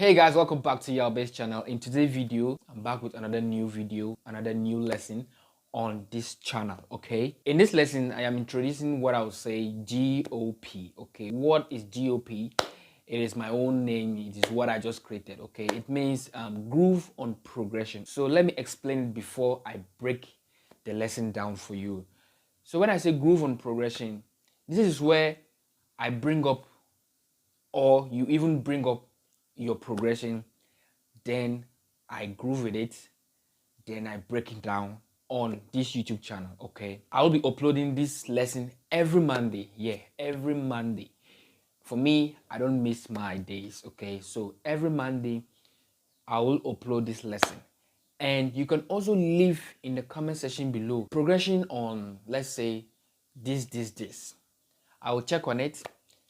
Hey guys, welcome back to G.O.P channel. In today's video, I'm back with another new video, another new lesson on this channel. Okay, in this lesson I am introducing what I would say GOP. Okay, what is GOP? It is my own name. It is what I just created. Okay, it means groove on progression. So let me explain it before I break the lesson down for you. So when I say groove on progression, this is where I bring up, or you even bring up your progression, then I groove with it, then I break it down on this YouTube channel. Okay, I'll be uploading this lesson every Monday. Yeah, every Monday. For me, I don't miss my days. Okay, so every Monday I will upload this lesson, and you can also leave in the comment section below progression on, let's say, this. I will check on it,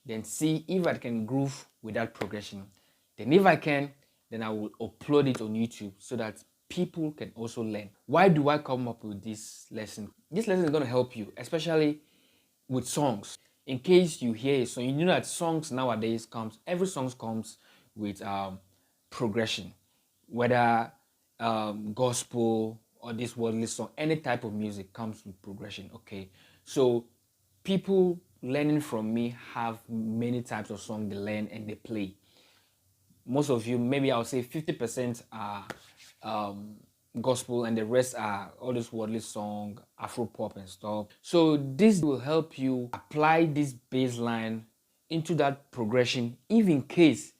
then see if I can groove with that progression. Then if I can, then I will upload it on YouTube so that people can also learn. Why do I come up with this lesson? This lesson is going to help you, especially with songs. In case you hear a song, you know that songs nowadays every song comes with progression, whether gospel or this worldly song, any type of music comes with progression. Okay, so people learning from me have many types of songs they learn and they play. Most of you, maybe I'll say 50% are gospel and the rest are all this worldly song, Afro pop and stuff. So this will help you apply this baseline into that progression, if in case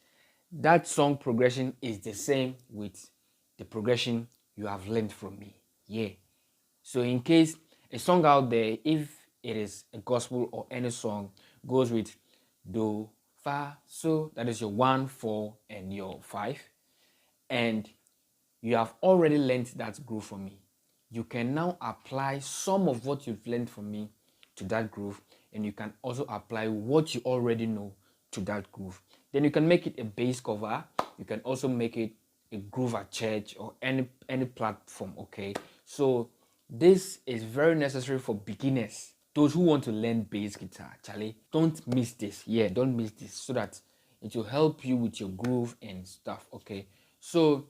that song progression is the same with the progression you have learned from me. Yeah. So in case a song out there, if it is a gospel or any song, goes with do, fa, so, that is your 1, 4 and your 5, and you have already learned that groove from me, you can now apply some of what you've learned from me to that groove, and you can also apply what you already know to that groove. Then you can make it a bass cover. You can also make it a groove at church or any platform. Okay, so this is very necessary for beginners, those who want to learn bass guitar. Charlie, don't miss this. Yeah, don't miss this, so that it will help you with your groove and stuff. Okay, so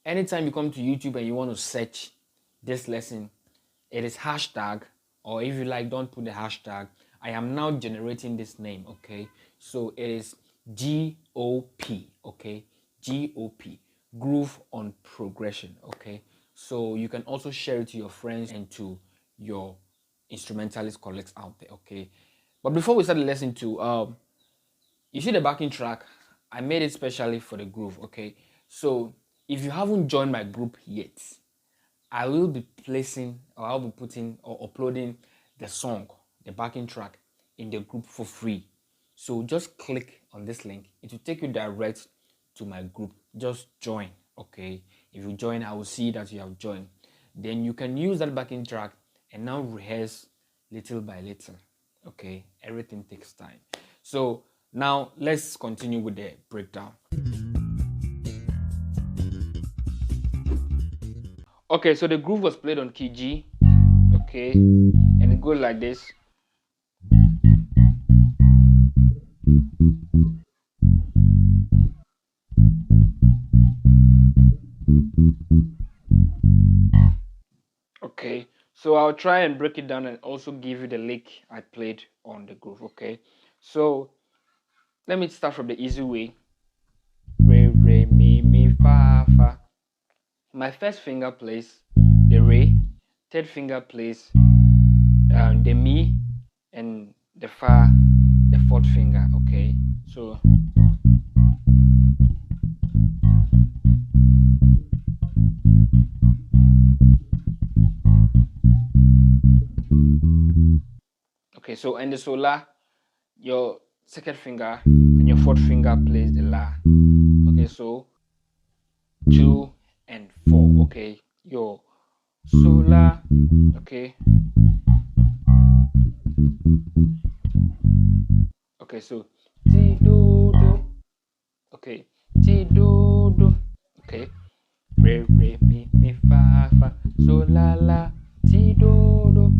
anytime you come to YouTube and you want to search this lesson, it is hashtag, or if you like, don't put the hashtag. I am now generating this name. Okay, so it is GOP. Okay, GOP, groove on progression. Okay, so you can also share it to your friends and to your instrumentalist colleagues out there. Okay, but before we start the lesson too, you see the backing track, I made it specially for the groove. Okay, so if you haven't joined my group yet, I will be placing, or I'll be putting or uploading the song, the backing track, in the group for free. So just click on this link. It will take you direct to my group. Just join. Okay, if you join, I will see that you have joined. Then you can use that backing track and now rehearse little by little. Okay, everything takes time. So now let's continue with the breakdown. Okay, so the groove was played on key G. Okay, and it goes like this. Okay, so I'll try and break it down and also give you the lick I played on the groove. Okay, so let me start from the easy way. Re, re, mi, fa, fa. My first finger plays the re, third finger plays the mi, and the fa, the fourth finger. Okay, so okay, so and the sola, your second finger and your fourth finger plays the la. Okay, so 2 and 4. Okay, your sola. Okay, okay, so ti do do. Okay, ti do do. Okay, re re mi fa fa, so la la, ti do do.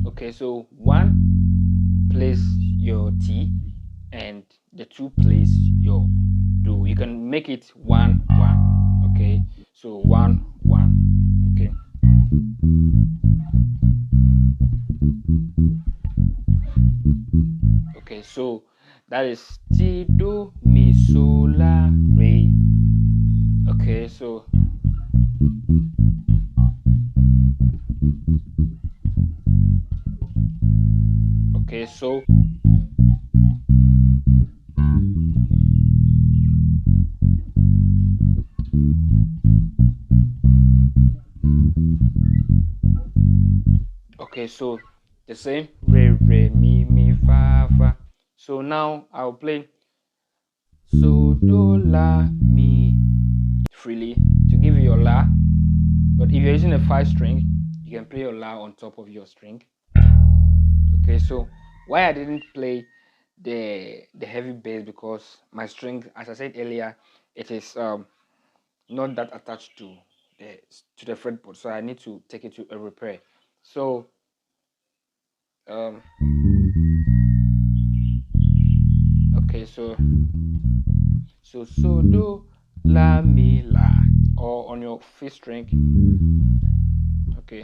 Okay, so 1 plays your T and the two place your do. You can make it 1 1. Okay, so 1 1. Okay. Okay, so that is ti do mi so la re. Okay, so okay, so okay, so the same re re mi mi fa fa. So now I'll play so do la mi freely to give you your la. But if you're using a 5 string, you can play your la on top of your string. Okay, so why I didn't play the heavy bass, because my string, as I said earlier, it is not that attached to the fretboard, so I need to take it to a repair. So okay, so do la mi la, or on your 5th string. Okay,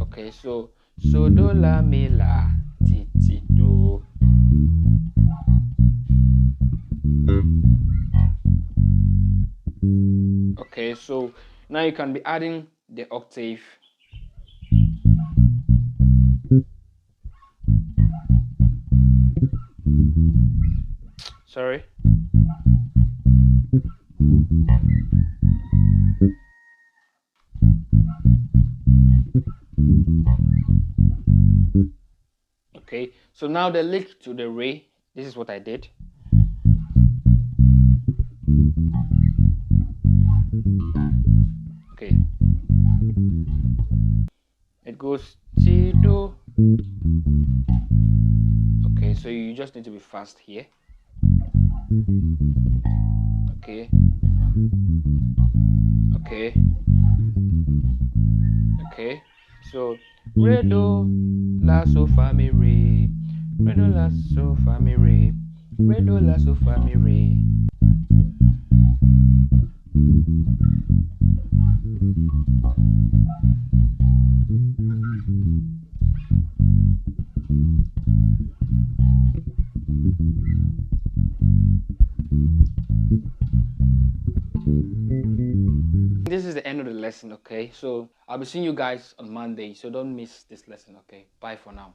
okay, so do la mi la ti ti do. Okay, so now you can be adding the octave. Sorry. Okay, so now the lick to the re, this is what I did. Okay, it goes ti do. Okay, so you just need to be fast here. Okay, okay, okay, so re do la so fa mi re, re do la so fa mi re, re do la so fa mi re. This is the end of the lesson. Okay, so I'll be seeing you guys on Monday, so don't miss this lesson. Okay, bye for now.